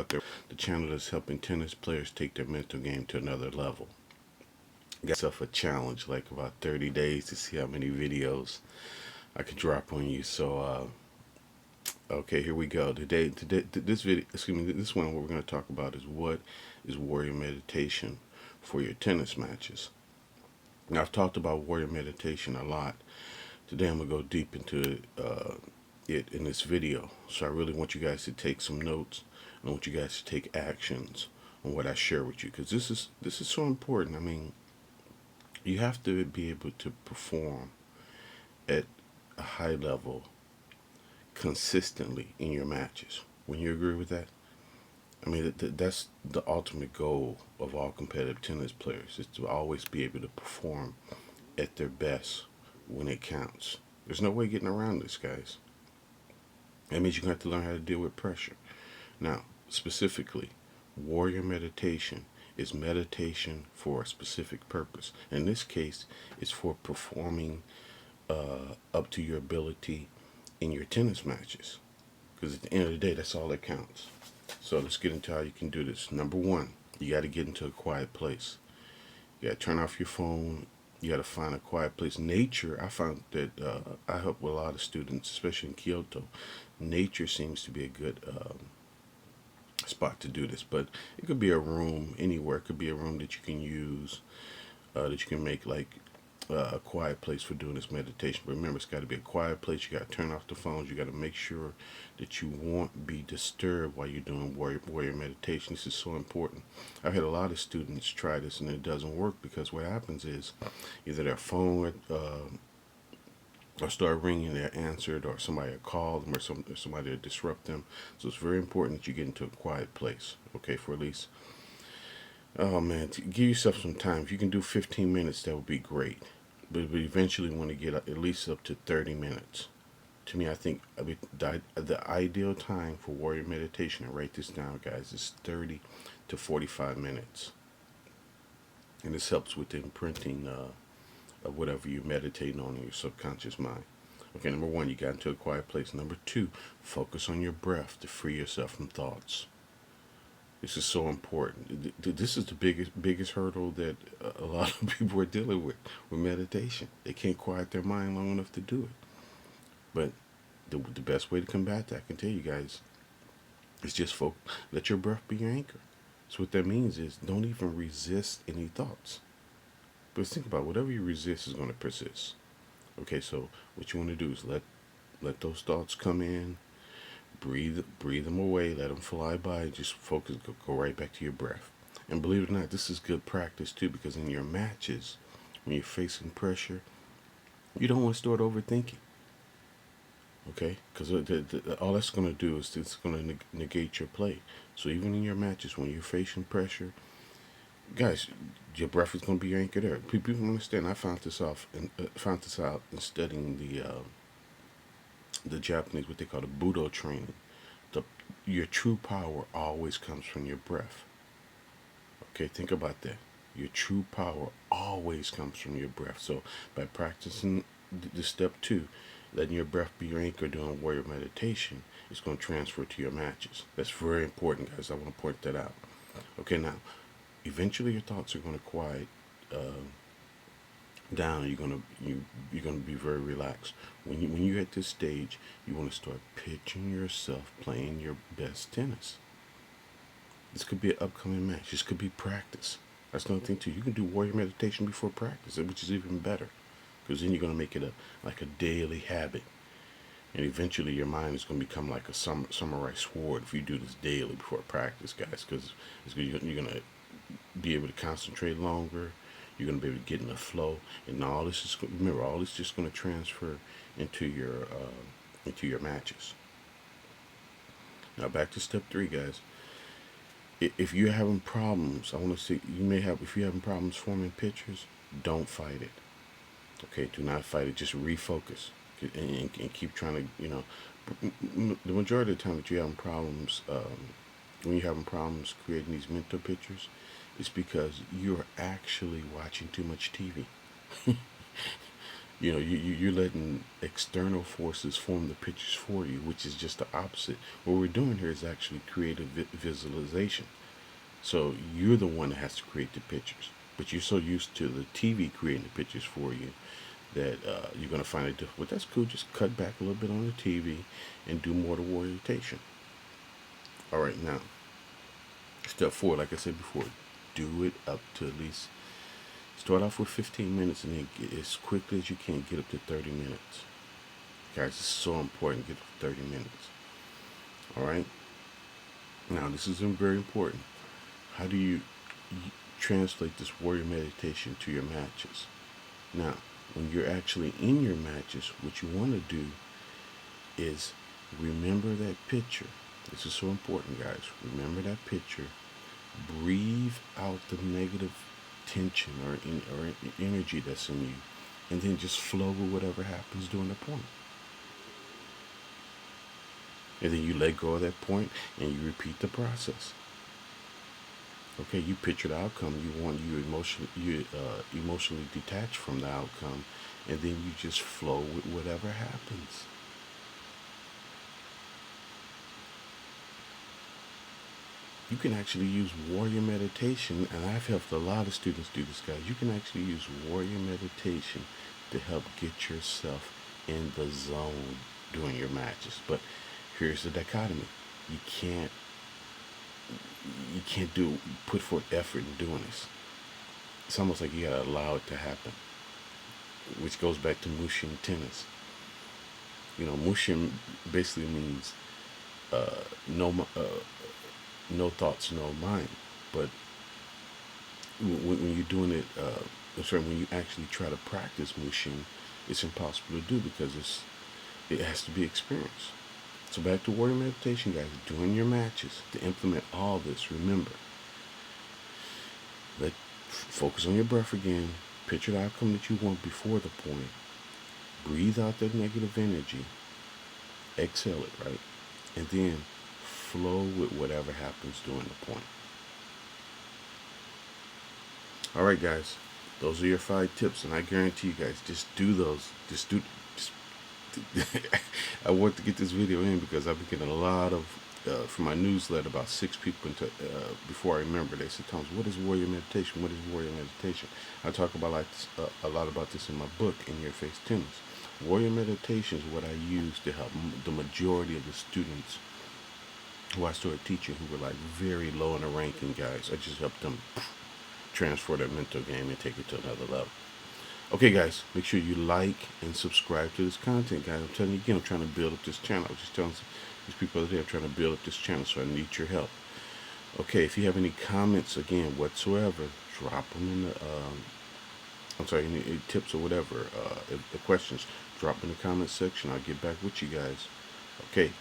out there, the channel that's helping tennis players take their mental game to another level. Got myself a challenge, like about 30 days to see how many videos I can drop on you. So, okay, here we go. Today, this video, excuse me, this one, what we're going to talk about is what is warrior meditation for your tennis matches. Now, I've talked about warrior meditation a lot. Today, I'm going to go deep into it in this video. So I really want you guys to take some notes. I want you guys to take actions on what I share with you, because this is so important. I mean, you have to be able to perform at a high level consistently in your matches. When you agree with that, I mean that's the ultimate goal of all competitive tennis players, is to always be able to perform at their best when it counts. There's no way getting around this, guys. That means you're going to have to learn how to deal with pressure. Now, specifically, warrior meditation is meditation for a specific purpose. In this case, it's for performing up to your ability in your tennis matches. Because at the end of the day, that's all that counts. So let's get into how you can do this. Number one, you got to get into a quiet place. You got to turn off your phone. You got to find a quiet place. Nature, I found that I help with a lot of students, especially in Kyoto. Nature seems to be a good spot to do this, but it could be a room anywhere. It could be a room that you can use, that you can make like a quiet place for doing this meditation. But remember, it's got to be a quiet place. You got to turn off the phones. You got to make sure that you won't be disturbed while you're doing warrior meditation. This is so important. I've had a lot of students try this and it doesn't work, because what happens is either their phone or start ringing, they're answered, or somebody will call them, or somebody will disrupt them. So it's very important that you get into a quiet place, okay, for at least, oh man, to give yourself some time. If you can do 15 minutes, that would be great. But we eventually want to get at least up to 30 minutes. To me, I mean, the ideal time for warrior meditation, and write this down, guys, is 30 to 45 minutes. And this helps with the imprinting of whatever you're meditating on in your subconscious mind. Okay, number one, you got into a quiet place. Number two, focus on your breath to free yourself from thoughts. This is so important. This is the biggest hurdle that a lot of people are dealing with meditation. They can't quiet their mind long enough to do it. But the best way to combat that, I can tell you guys, is just let your breath be your anchor. So what that means is, don't even resist any thoughts. But think about it, whatever you resist is going to persist. Okay, so what you want to do is let those thoughts come in, breathe them away, let them fly by, just focus, go right back to your breath. And believe it or not, this is good practice too, because in your matches, when you're facing pressure, you don't want to start overthinking. Okay, because all that's going to do is it's going to negate your play. So even in your matches, when you're facing pressure, guys, your breath is going to be your anchor there. People understand. I found this out in studying the Japanese, what they call the Budo training. Your true power always comes from your breath. Okay, think about that. Your true power always comes from your breath. So by practicing the step two, letting your breath be your anchor during warrior meditation, it's going to transfer to your matches. That's very important, guys. I want to point that out. Okay, now, eventually your thoughts are going to quiet down. You're gonna be very relaxed. When you're at this stage, you want to start picturing yourself playing your best tennis. This could be an upcoming match. This could be practice. That's another thing too. You can do warrior meditation before practice, which is even better, because then you're gonna make it like a daily habit, and eventually your mind is gonna become like a samurai sword if you do this daily before practice, guys. Because you're gonna be able to concentrate longer. You're going to be able to get in the flow, and all this is, remember, all this is just going to transfer into your matches. Now back to step three, guys. If you're having problems, I want to say if you're having problems forming pictures, don't fight it. Okay, do not fight it. Just refocus and keep trying to, the majority of the time that you're having problems, when you're having problems creating these mental pictures, it's because you're actually watching too much TV. You're letting external forces form the pictures for you, which is just the opposite. What we're doing here is actually create a visualization. So you're the one that has to create the pictures, but you're so used to the TV creating the pictures for you that you're going to find it difficult. But that's cool. Just cut back a little bit on the TV and do more to orientation. All right, now step 4, like I said before, do it up to at least start off with 15 minutes and then get, as quickly as you can, get up to 30 minutes. Guys, it's so important. Get up to 30 minutes. All right. Now this is very important. How do you translate this warrior meditation to your matches? Now, when you're actually in your matches, what you want to do is remember that picture. This is so important, guys. Remember that picture. Breathe out the negative tension or energy that's in you, and then just flow with whatever happens during the point. And then you let go of that point and you repeat the process. Okay, you picture the outcome. You emotionally detach from the outcome, and then you just flow with whatever happens. You can actually use warrior meditation, and I've helped a lot of students do this, guys. You can actually use warrior meditation to help get yourself in the zone during your matches. But here's the dichotomy: you can't put forth effort in doing this. It's almost like you gotta allow it to happen, which goes back to Mushin tennis. Mushin basically means no no thoughts, no mind. But when you're doing it, when you actually try to practice Mushin, it's impossible to do because it has to be experienced. So back to warrior meditation, guys. During your matches, to implement all this, remember, focus on your breath again. Picture the outcome that you want before the point. Breathe out that negative energy. Exhale it, right? And then flow with whatever happens during the point. All right, guys. Those are your 5 tips, and I guarantee you guys, just do those. I want to get this video in because I've been getting a lot of from my newsletter, about 6 people before I remember. They said, "Thomas, what is warrior meditation? What is warrior meditation?" I talk about a lot about this in my book, In Your Face Tennis. Warrior meditation is what I use to help the majority of the students who I started teaching, who were like very low in the ranking, guys. I just helped them transfer their mental game and take it to another level. Okay, guys, make sure you like and subscribe to this content, guys. I'm telling you again, I'm trying to build up this channel. I was just telling these people out there, I'm trying to build up this channel, so I need your help. Okay, if you have any comments, again, whatsoever, drop them in the, any tips or whatever, if the questions, drop in the comment section. I'll get back with you guys. Okay,